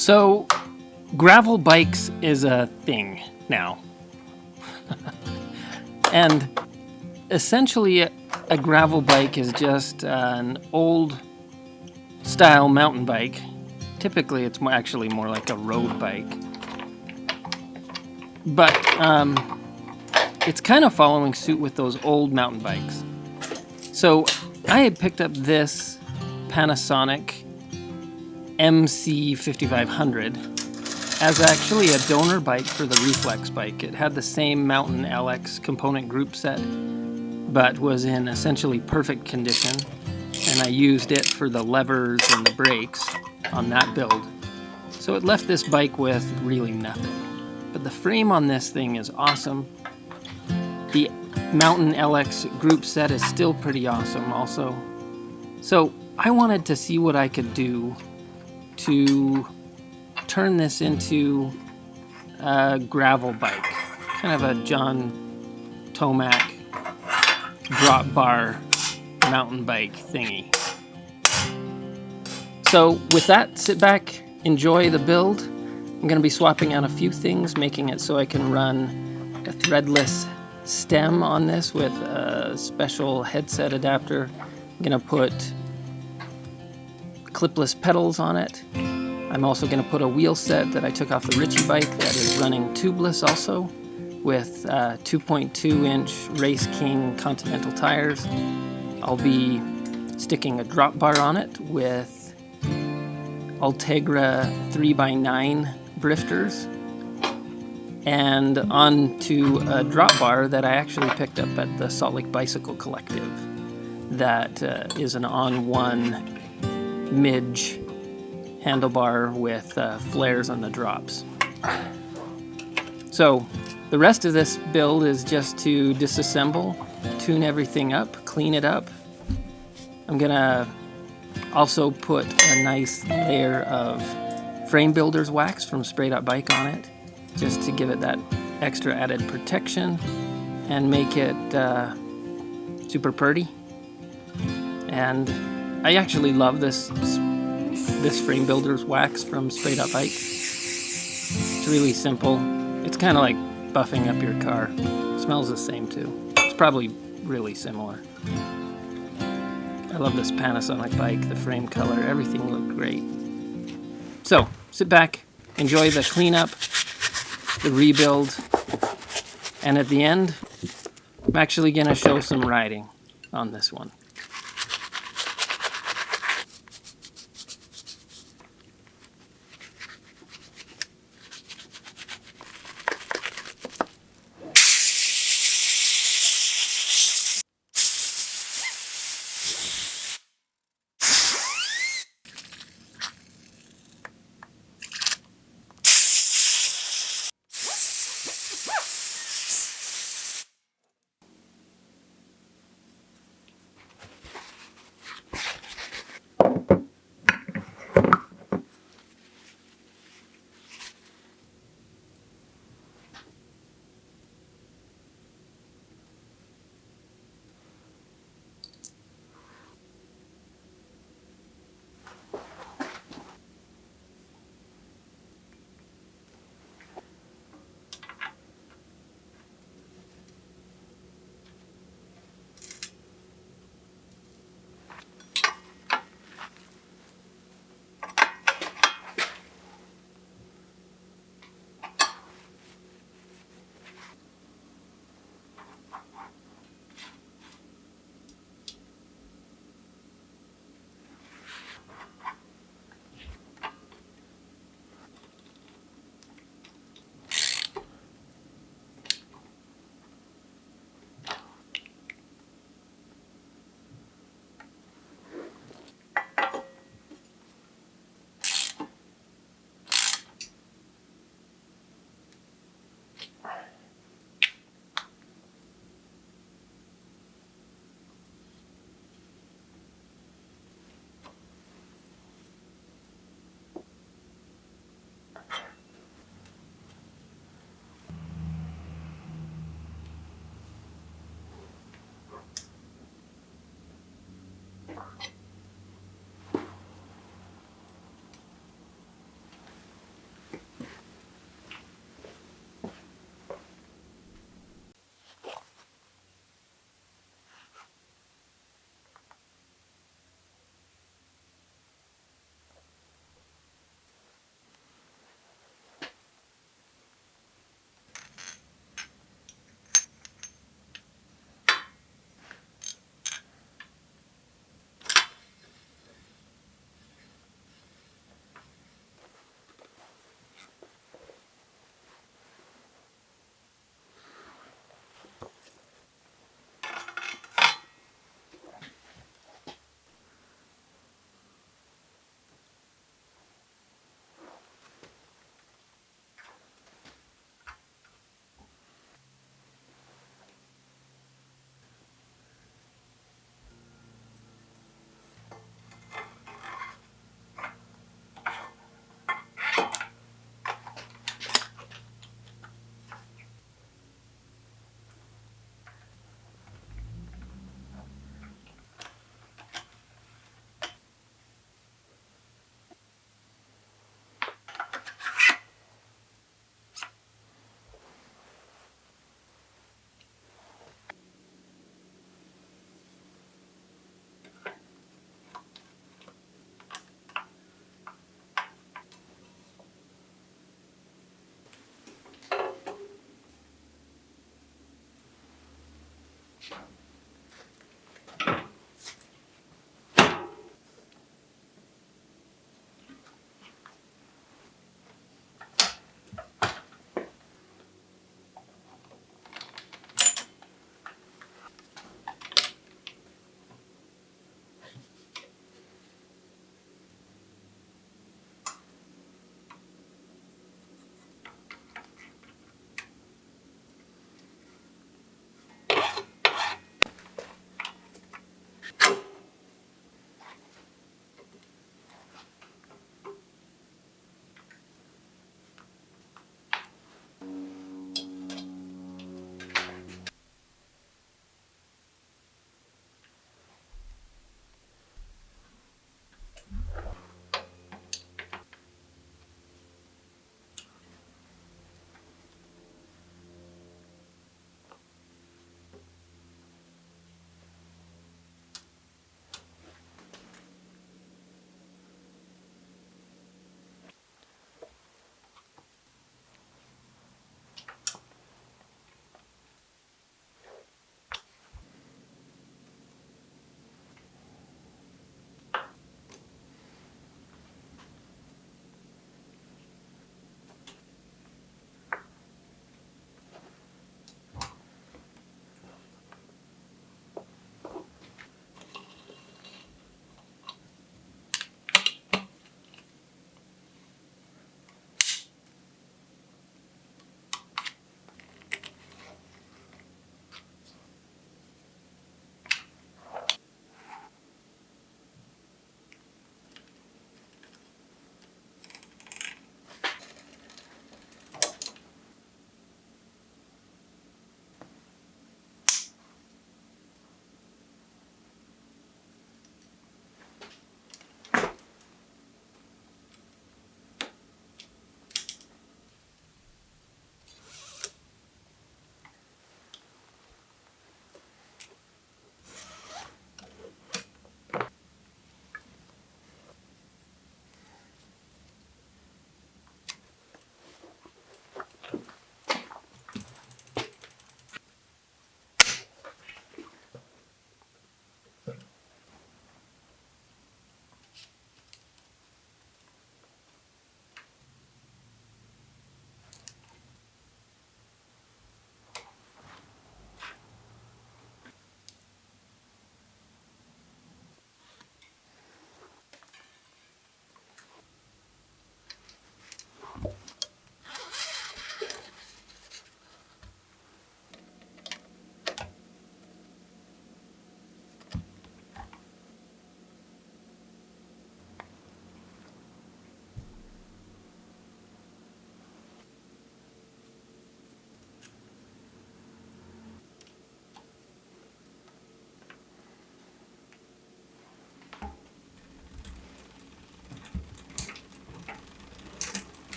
So, gravel bikes is a thing now. And essentially, a gravel bike is just an old style mountain bike. Typically, it's actually more like a road bike. But it's kind of following suit with those old mountain bikes. So, I had picked up this Panasonic MC5500 as actually a donor bike for the Reflex bike. It had the same Mountain LX component group set, but was in essentially perfect condition, and I used it for the levers and the brakes on that build. So it left this bike with really nothing. But the frame on this thing is awesome. The Mountain LX group set is still pretty awesome also. So I wanted to see what I could do to turn this into a gravel bike, kind of a John Tomac drop bar mountain bike thingy. So with that, sit back, enjoy the build. I'm going to be swapping out a few things, making it so I can run a threadless stem on this with a special headset adapter. I'm going to put clipless pedals on it. I'm also going to put a wheel set that I took off the Ritchie bike that is running tubeless also, with 2.2-inch Race King Continental tires. I'll be sticking a drop bar on it with Ultegra 3x9 drifters, and onto a drop bar that I actually picked up at the Salt Lake Bicycle Collective that is an on-one midge handlebar with flares on the drops. So the rest of this build is just to disassemble, tune everything up, clean it up. I'm gonna also put a nice layer of frame builder's wax from spray.bike on it, just to give it that extra added protection and make it super pretty. And I actually love this frame builder's wax from spray.bike. It's really simple. It's kind of like buffing up your car. It smells the same too. It's probably really similar. I love this Panasonic bike, the frame color, everything looked great. So, sit back, enjoy the cleanup, the rebuild, and at the end, I'm actually going to show some riding on this one.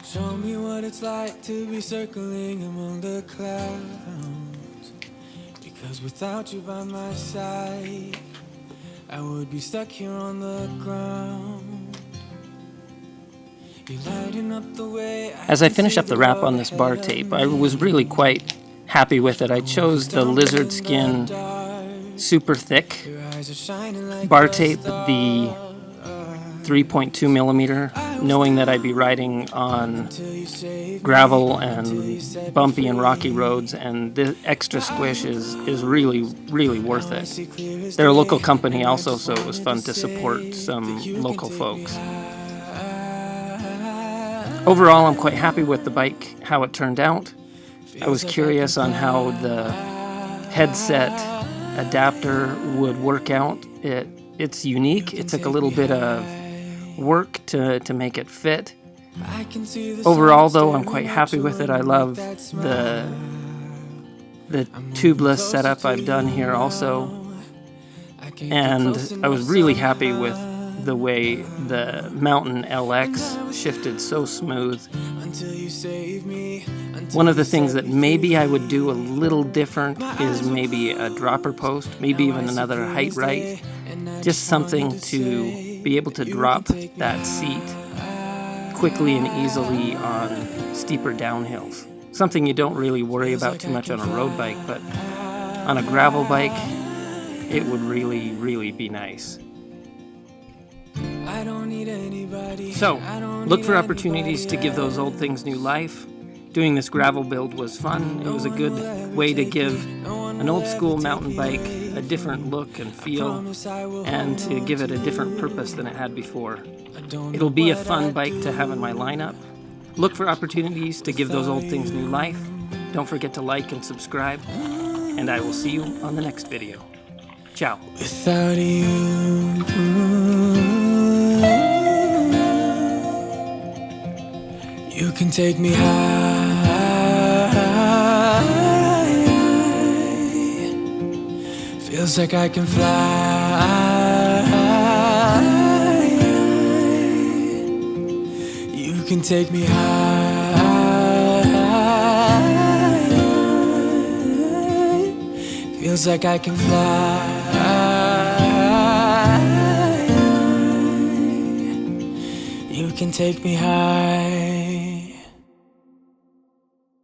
Show me what it's like to be circling among the clouds. Because without you by my side, I would be stuck here on the ground. You're lighting up the way. As I finish up the wrap on this bar tape, I was really quite happy with it. I chose the lizard skin super thick bar tape, the 3.2 millimeter, knowing that I'd be riding on gravel and bumpy and rocky roads, and the extra squish is really, really worth it. They're a local company also, so it was fun to support some local folks. Overall, I'm quite happy with the bike, how it turned out. I was curious on how the headset adapter would work out. It's unique. It took a little bit of work to make it fit. Overall, though, I'm quite happy with it. I love the tubeless setup I've done here also. And I was really happy with the way the Mountain LX shifted so smooth. One of the things that maybe I would do a little different is maybe a dropper post, maybe even another height right. Just something to be able to drop that seat quickly and easily on steeper downhills. Something you don't really worry about too much on a road bike, but on a gravel bike, it would really, really be nice. So, look for opportunities to give those old things new life. Doing this gravel build was fun. It was a good way to give an old school mountain bike a different look and feel, and to give it a different purpose than it had before. It'll be a fun bike to have in my lineup. Look for opportunities to give those old things new life. Don't forget to like and subscribe, and I will see you on the next video. Ciao. Without you, you can take me high. Feels like I can fly. You can take me high. Feels like I can fly. You can take me high.